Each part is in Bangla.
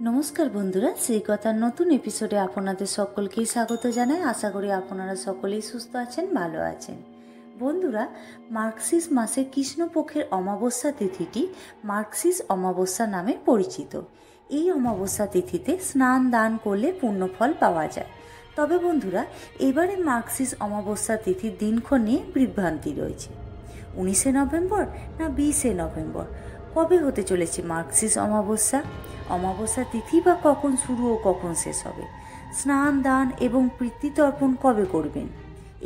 নমস্কার বন্ধুরা, শ্রীকথার নতুন এপিসোডে আপনাদের সকলকেই স্বাগত জানাই। আশা করি আপনারা সকলেই সুস্থ আছেন, ভালো আছেন। বন্ধুরা, মার্গশীর্ষ মাসের কৃষ্ণপক্ষের অমাবস্যা তিথিটি মার্গশীর্ষ অমাবস্যা নামে পরিচিত। এই অমাবস্যা তিথিতে স্নান দান করলে পুণ্যফল পাওয়া যায়। তবে বন্ধুরা, এবারে মার্গশীর্ষ অমাবস্যা তিথির দিনক্ষণ নিয়ে বিভ্রান্তি রয়েছে। 19শে নভেম্বর না 20শে নভেম্বর কবে হতে চলেছে মার্গশীর্ষ অমাবস্যা? অমাবস্যা তিথি বা কখন শুরু ও কখন শেষ হবে? স্নান দান এবং পিতৃতর্পণ কবে করবেন?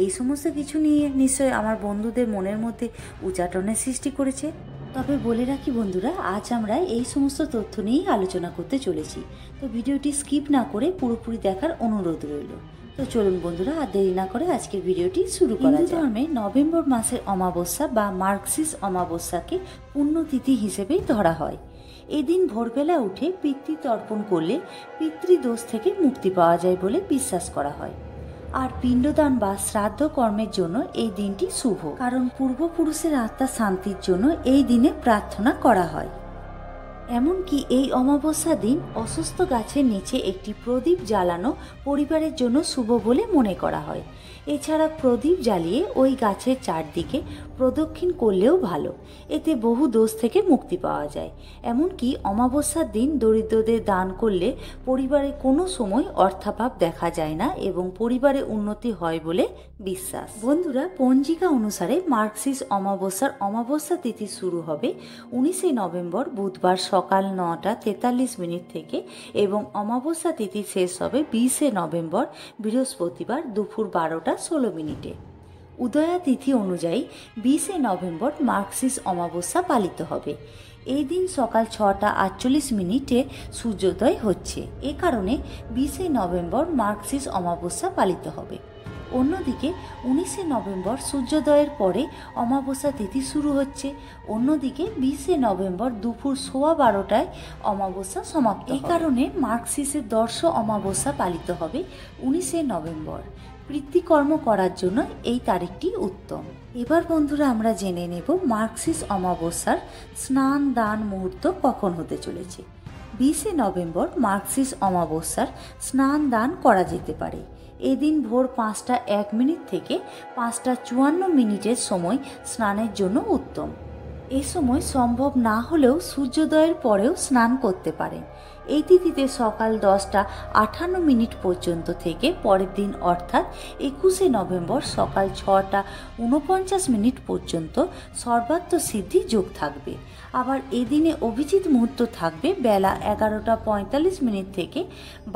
এই সমস্ত কিছু নিয়ে নিশ্চয়ই আমার বন্ধুদের মনের মধ্যে উচাটনের সৃষ্টি করেছে। তবে বলে রাখি বন্ধুরা, আজ আমরা এই সমস্ত তথ্য নিয়েই আলোচনা করতে চলেছি। তো ভিডিওটি স্কিপ না করে পুরোপুরি দেখার অনুরোধ রইল। তো চলুন বন্ধুরা, আর দেরি না করে আজকের ভিডিওটি শুরু করা যাক। ধর্মে নভেম্বর মাসের অমাবস্যা বা মার্গশীর্ষ অমাবস্যাকে পুণ্যতিথি হিসেবেই ধরা হয়। এদিন ভোরবেলা উঠে পিতৃতর্পণ করলে পিতৃদোষ থেকে মুক্তি পাওয়া যায় বলে বিশ্বাস করা হয়। আর পিণ্ডদান বা শ্রাদ্ধ কর্মের জন্য এই দিনটি শুভ, কারণ পূর্বপুরুষের আত্মার শান্তির জন্য এই দিনে প্রার্থনা করা হয়। এমনকি এই অমাবস্যা দিন অসুস্থ গাছের নিচে একটি প্রদীপ জ্বালানো পরিবারের জন্য শুভ বলে মনে করা হয়। এছাড়া প্রদীপ জ্বালিয়ে ওই গাছের চারদিকে প্রদক্ষিণ করলেও ভালো, এতে বহু দোষ থেকে মুক্তি পাওয়া যায়। এমনকি অমাবস্যার দিন দরিদ্রদের দান করলে পরিবারে কোনো সময় অর্থাভাব দেখা যায় না এবং পরিবারে উন্নতি হয় বলে বিশ্বাস। বন্ধুরা, পঞ্জিকা অনুসারে মার্গশীর্ষ অমাবস্যার অমাবস্যা তিথি শুরু হবে 19শে নভেম্বর বুধবার সকাল 9টা 43 মিনিট থেকে এবং অমাবস্যা তিথি শেষ হবে 20শে নভেম্বর বৃহস্পতিবার দুপুর 12টা 16 মিনিটে। উদয়া তিথি অনুযায়ী 20শে নভেম্বর মার্গশীর্ষ অমাবস্যা পালিত হবে। এই দিন সকাল 6টা 48 মিনিটে সূর্যোদয় হচ্ছে। এ কারণে 20শে নভেম্বর মার্গশীর্ষ অমাবস্যা পালিত হবে। অন্যদিকে 19শে নভেম্বর সূর্যোদয়ের পরে অমাবস্যা তিথি শুরু হচ্ছে। অন্যদিকে 20শে নভেম্বর দুপুর 12:15টায় অমাবস্যা সমাপ্ত। এই কারণে মার্গশীর্ষের দর্শ অমাবস্যা পালিত হবে 19শে নভেম্বর। পিতৃকর্ম করার জন্য এই তারিখটি উত্তম। এবার বন্ধুরা, আমরা জেনে নেব মার্গশীর্ষ অমাবস্যার স্নান দান মুহূর্ত কখন হতে চলেছে। 20শে নভেম্বর মার্গশীর্ষ অমাবস্যার স্নান দান করা যেতে পারে। এদিন ভোর 5টা 1 মিনিট থেকে 5টা 54 মিনিটের সময় স্নানের জন্য উত্তম। এই সময় সম্ভব না হলেও সূর্যোদয়ের পরেও স্নান করতে পারেন। এই তিথিতে সকাল 10টা 58 মিনিট পর্যন্ত থেকে পরের দিন অর্থাৎ 21শে নভেম্বর সকাল 6টা 49 মিনিট পর্যন্ত সর্বাত্ম সিদ্ধি যোগ থাকবে। আবার এদিনে অভিজিৎ মুহূর্ত থাকবে বেলা 11টা 45 মিনিট থেকে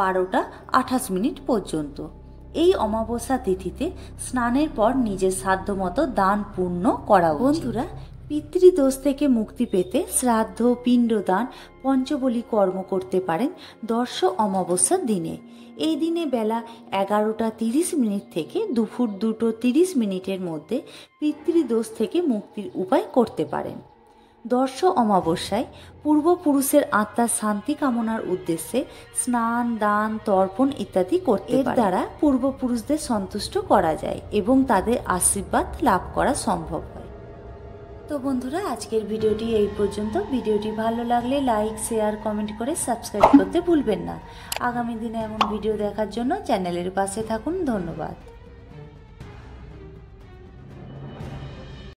12টা 28 মিনিট পর্যন্ত। এই অমাবস্যা তিথিতে স্নানের পর নিজের সাধ্যমতো দান পূর্ণ করা উচিত। বন্ধুরা, পিতৃদোষ থেকে মুক্তি পেতে শ্রাদ্ধ, পিণ্ডদান, পঞ্চবলী কর্ম করতে পারেন দর্শ অমাবস্যার দিনে। এই দিনে বেলা 11টা 30 মিনিট থেকে দুপুর 2টো 30 মিনিটের মধ্যে পিতৃদোষ থেকে মুক্তির উপায় করতে পারেন। দর্শ অমাবস্যায় পূর্বপুরুষের আত্মার শান্তি কামনার উদ্দেশ্যে স্নান দান তর্পণ ইত্যাদি করতে পারেন। এর দ্বারা পূর্বপুরুষদের সন্তুষ্ট করা যায় এবং তাদের আশীর্বাদ লাভ করা সম্ভব হয়। তো বন্ধুরা, আজকের ভিডিওটি এই পর্যন্ত। ভিডিওটি ভালো লাগলে লাইক, শেয়ার, কমেন্ট করে সাবস্ক্রাইব করতে ভুলবেন না। আগামী দিনে এমন ভিডিও দেখার জন্য চ্যানেলের পাশে থাকুন। ধন্যবাদ।